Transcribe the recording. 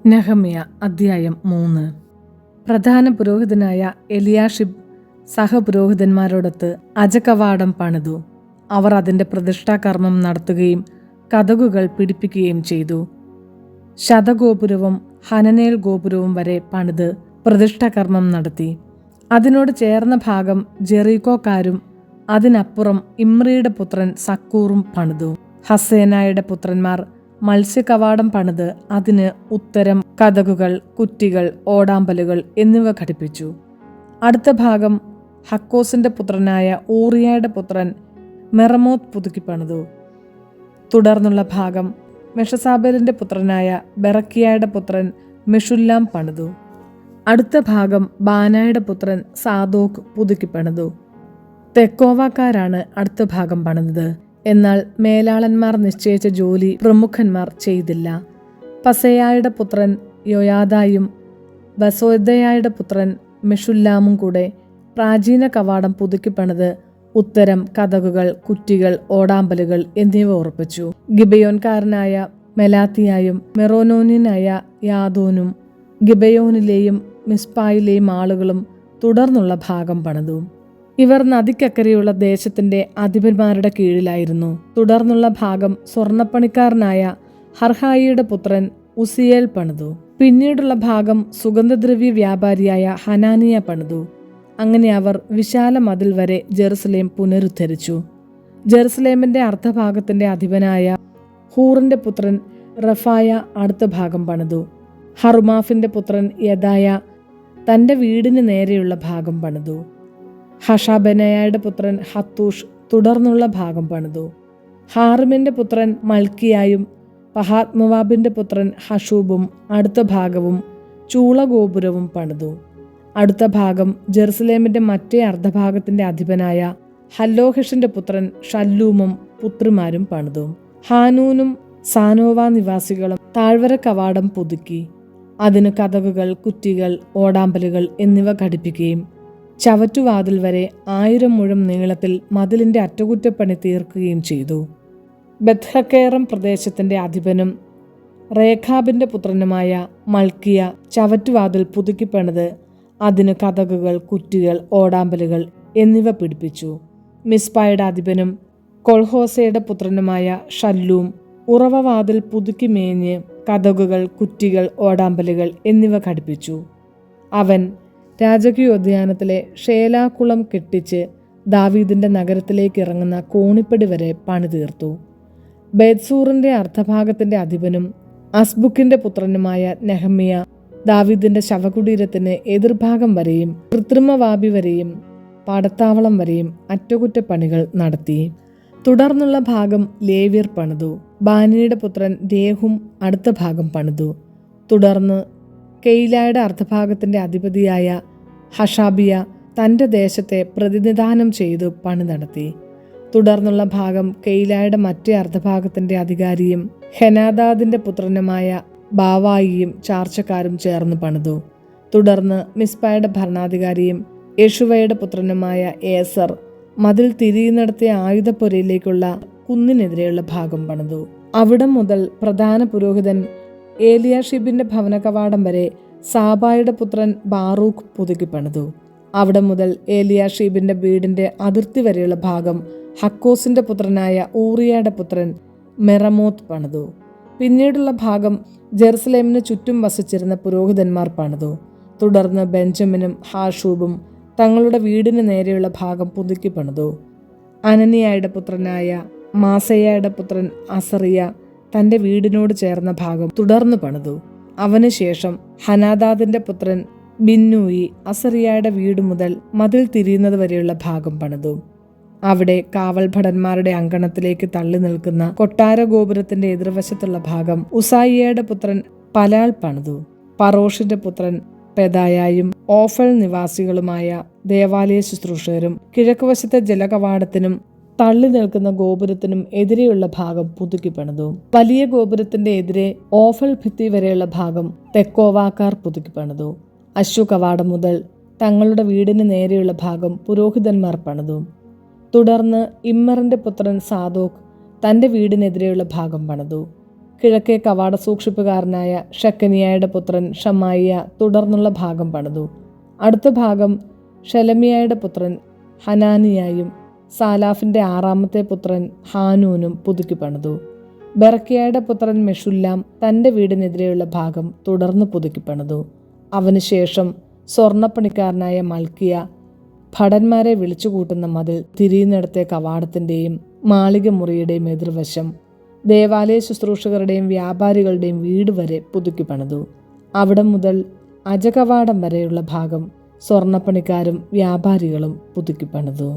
നെഹമ്യ അധ്യായം 3. പ്രധാന പുരോഹിതനായ എലിയാഷിബ് സഹപുരോഹിതന്മാരോടൊത്ത് അജകവാടം പണിതു. അവർ അതിൻ്റെ പ്രതിഷ്ഠാകർമ്മം നടത്തുകയും കതകുകൾ പിടിപ്പിക്കുകയും ചെയ്തു. ശതഗോപുരവും ഹനനേൽ ഗോപുരവും വരെ പണിത് പ്രതിഷ്ഠാകർമ്മം നടത്തി. അതിനോട് ചേർന്ന ഭാഗം ജെറീക്കോക്കാരും അതിനപ്പുറം ഇമ്രിയുടെ പുത്രൻ സക്കൂറും പണിതു. ഹസ്സേനായുടെ പുത്രന്മാർ മത്സ്യകവാടം പണിത് അതിന് ഉത്തരം, കതകുകൾ, കുറ്റികൾ, ഓടാമ്പലുകൾ എന്നിവ ഘടിപ്പിച്ചു. അടുത്ത ഭാഗം ഹക്കോസിന്റെ പുത്രനായ ഊറിയയുടെ പുത്രൻ മെറമോത്ത് പുതുക്കി പണിതു. തുടർന്നുള്ള ഭാഗം മെഷസാബേലിന്റെ പുത്രനായ ബെറക്കിയായുടെ പുത്രൻ മെഷുല്ലാം പണിതു. അടുത്ത ഭാഗം ബാനായുടെ പുത്രൻ സാദോക്ക് പുതുക്കി പണിതു. തെക്കോവാക്കാരാണ് അടുത്ത ഭാഗം പണിതത്. എന്നാൽ മേലാളന്മാർ നിശ്ചയിച്ച ജോലി പ്രമുഖന്മാർ ചെയ്തില്ല. പസയായുടെ പുത്രൻ യോയാദായും ബസോദയായുടെ പുത്രൻ മെഷുല്ലാമും കൂടെ പ്രാചീന കവാടം പുതുക്കി പണിത് ഉത്തരം, കതകുകൾ, കുറ്റികൾ, ഓടാമ്പലുകൾ എന്നിവ ഉറപ്പിച്ചു. ഗിബയോൻകാരനായ മെലാത്തിയായും മെറോനോന്യനായ യാദോനും ഗിബയോനിലെയും മിസ്പായിലെയും ആളുകളും തുടർന്നുള്ള ഭാഗം പണിതു. ഇവർ നദിക്കക്കരെയുള്ള ദേശത്തിന്റെ അധിപന്മാരുടെ കീഴിലായിരുന്നു. തുടർന്നുള്ള ഭാഗം സ്വർണ്ണപ്പണിക്കാരനായ ഹർഹായിയുടെ പുത്രൻ ഉസിയേൽ പണിതു. പിന്നീടുള്ള ഭാഗം സുഗന്ധദ്രവ്യ വ്യാപാരിയായ ഹനാനിയ പണിതു. അങ്ങനെ അവർ വിശാല മതിൽ വരെ ജെറുസലേം പുനരുദ്ധരിച്ചു. ജെറുസലേമിന്റെ അർദ്ധഭാഗത്തിന്റെ അധിപനായ ഹൂറിന്റെ പുത്രൻ റഫായ അടുത്ത ഭാഗം പണിതു. ഹറുമാഫിന്റെ പുത്രൻ യദായ തന്റെ വീടിന് നേരെയുള്ള ഭാഗം പണിതു. ഹഷാബനയായുടെ പുത്രൻ ഹത്തൂഷ് തുടർന്നുള്ള ഭാഗം പണിതു. ഹാറിമിന്റെ പുത്രൻ മൽക്കിയായും പഹാത്മവാബിന്റെ പുത്രൻ ഹഷൂബും അടുത്ത ഭാഗവും ചൂളഗോപുരവും പണിതു. അടുത്ത ഭാഗം ജെറുസലേമിന്റെ മറ്റേ അർദ്ധഭാഗത്തിന്റെ അധിപനായ ഹല്ലോഹിഷിന്റെ പുത്രൻ ഷല്ലൂമും പുത്രിമാരും പണിതു. ഹാനൂനും സാനോവ നിവാസികളും താഴ്വര കവാടം പുതുക്കി അതിന് കതകുകൾ, കുറ്റികൾ, ഓടാമ്പലുകൾ എന്നിവ ഘടിപ്പിക്കുകയും ചവറ്റുവാതിൽ വരെ 1000 മുഴം നീളത്തിൽ മതിലിന്റെ അറ്റകുറ്റപ്പണി തീർക്കുകയും ചെയ്തു. ബത്ഹക്കേറം പ്രദേശത്തിന്റെ അധിപനും റേഖാബിന്റെ പുത്രനുമായ മൽക്കിയ ചവറ്റുവാതിൽ പുതുക്കിപ്പണിത് അതിന് കതകുകൾ, കുറ്റികൾ, ഓടാമ്പലുകൾ എന്നിവ പിടിപ്പിച്ചു. മിസ്പായുടെ അധിപനും കൊൾഹോസയുടെ പുത്രനുമായ ഷല്ലൂം ഉറവവാതിൽ പുതുക്കി മേഞ്ഞ് കതകുകൾ, കുറ്റികൾ, ഓടാമ്പലുകൾ എന്നിവ ഘടിപ്പിച്ചു. അവൻ രാജകീയോദ്യാനത്തിലെ ഷേലാക്കുളം കെട്ടിച്ച് ദാവീദിന്റെ നഗരത്തിലേക്ക് ഇറങ്ങുന്ന കോണിപ്പടി വരെ പണി തീർത്തു. ബേത്സൂറിന്റെ അർദ്ധഭാഗത്തിന്റെ അധിപനും അസ്ബുക്കിന്റെ പുത്രനുമായ നെഹമ്യ ദാവീദിന്റെ ശവകുടീരത്തിന് എതിർഭാഗം വരെയും കൃത്രിമവാബി വരെയും പടത്താവളം വരെയും അറ്റകുറ്റപ്പണികൾ നടത്തി. തുടർന്നുള്ള ഭാഗം ലേവ്യർ പണിതു. ബാനിയുടെ പുത്രൻ രേഹും അടുത്ത ഭാഗം പണിതു. തുടർന്ന് കെയിലായുടെ അർദ്ധഭാഗത്തിന്റെ അധിപതിയായ ഹഷാബിയ തന്റെ ദേശത്തെ പ്രതിനിധാനം ചെയ്തു പണി നടത്തി. തുടർന്നുള്ള ഭാഗം കെയിലായുടെ മറ്റേ അർദ്ധഭാഗത്തിന്റെ അധികാരിയും ഹെനാദാദിന്റെ പുത്രനുമായ ബാവായിയും ചാർച്ചക്കാരും ചേർന്ന് പണിതു. തുടർന്ന് മിസ്പായുടെ ഭരണാധികാരിയും യേശുവയുടെ പുത്രനുമായ ഏസർ മതിൽ തിരിയുന്നിടത്തെ ആയുധപ്പുരയിലേക്കുള്ള കുന്നിനെതിരെയുള്ള ഭാഗം പണിതു. അവിടം മുതൽ പ്രധാന പുരോഹിതൻ ഏലിയാഷിബിന്റെ ഭവന കവാടം വരെ സാബായുടെ പുത്രൻ ബാറൂഖ് പുതുക്കി പണിതു. അവിടെ മുതൽ ഏലിയാഷിബിന്റെ വീടിന്റെ അതിർത്തി വരെയുള്ള ഭാഗം ഹക്കോസിന്റെ പുത്രനായ ഊറിയയുടെ പുത്രൻ മെറമോത്ത് പണിതു. പിന്നീടുള്ള ഭാഗം ജെറുസലേമിന് ചുറ്റും വസിച്ചിരുന്ന പുരോഹിതന്മാർ പണിതു. തുടർന്ന് ബെഞ്ചമിനും ഹാഷൂബും തങ്ങളുടെ വീടിന് നേരെയുള്ള ഭാഗം പുതുക്കി പണിതു. അനനിയായുടെ പുത്രനായ മാസയായുടെ പുത്രൻ അസറിയ തന്റെ വീടിനോട് ചേർന്ന ഭാഗം തുടർന്ന് പണിതു. അവന് ശേഷം ഹനാദാദിന്റെ പുത്രൻ ബിന്നൂയി അസറിയയുടെ വീട് മുതൽ മതിൽ തിരിയുന്നത് വരെയുള്ള ഭാഗം പണിതു. അവിടെ കാവൽ ഭടന്മാരുടെ അങ്കണത്തിലേക്ക് തള്ളി നിൽക്കുന്ന കൊട്ടാര ഗോപുരത്തിന്റെ എതിർവശത്തുള്ള ഭാഗം ഉസായിയയുടെ പുത്രൻ പലാൽ പണിതു. പറോഷിന്റെ പുത്രൻ പെദായായും ഓഫൽ നിവാസികളുമായ ദേവാലയ ശുശ്രൂഷകരും കിഴക്കുവശത്തെ ജലകവാടത്തിനും തള്ളി നിൽക്കുന്ന ഗോപുരത്തിനും എതിരെയുള്ള ഭാഗം പുതുക്കി പണിതു. വലിയ ഗോപുരത്തിന്റെ എതിരെ ഓഫൽ ഭിത്തി വരെയുള്ള ഭാഗം തെക്കോവാക്കാർ പുതുക്കി പണിതു. അശ്വ കവാടം മുതൽ തങ്ങളുടെ വീടിന് നേരെയുള്ള ഭാഗം പുരോഹിതന്മാർ പണിതു. തുടർന്ന് ഇമ്മറിന്റെ പുത്രൻ സാദോക്ക് തന്റെ വീടിനെതിരെയുള്ള ഭാഗം പണിതു. കിഴക്കേ കവാട സൂക്ഷിപ്പുകാരനായ ഷെക്കനിയായുടെ പുത്രൻ ഷമായിയ തുടർന്നുള്ള ഭാഗം പണിതു. അടുത്ത ഭാഗം ഷെലമിയായുടെ പുത്രൻ ഹനാനിയായും സാലാഫിൻ്റെ 6-ാമത്തെ പുത്രൻ ഹാനൂനും പുതുക്കി പണിതു. ബെറക്കിയായുടെ പുത്രൻ മെഷുല്ലാം തൻ്റെ വീടിനെതിരെയുള്ള ഭാഗം തുടർന്ന് പുതുക്കി പണിതു. അവന് ശേഷം സ്വർണ്ണപ്പണിക്കാരനായ മൽക്കിയ ഭടന്മാരെ വിളിച്ചുകൂട്ടുന്ന മതിൽ തിരിയുന്നിടത്തെ കവാടത്തിൻ്റെയും മാളിക മുറിയുടെയും എതിർവശം ദേവാലയ ശുശ്രൂഷകരുടെയും വ്യാപാരികളുടെയും വീട് വരെ പുതുക്കി പണിതു. അവിടെ മുതൽ അജകവാടം വരെയുള്ള ഭാഗം സ്വർണ്ണപ്പണിക്കാരും വ്യാപാരികളും പുതുക്കി പണിതു.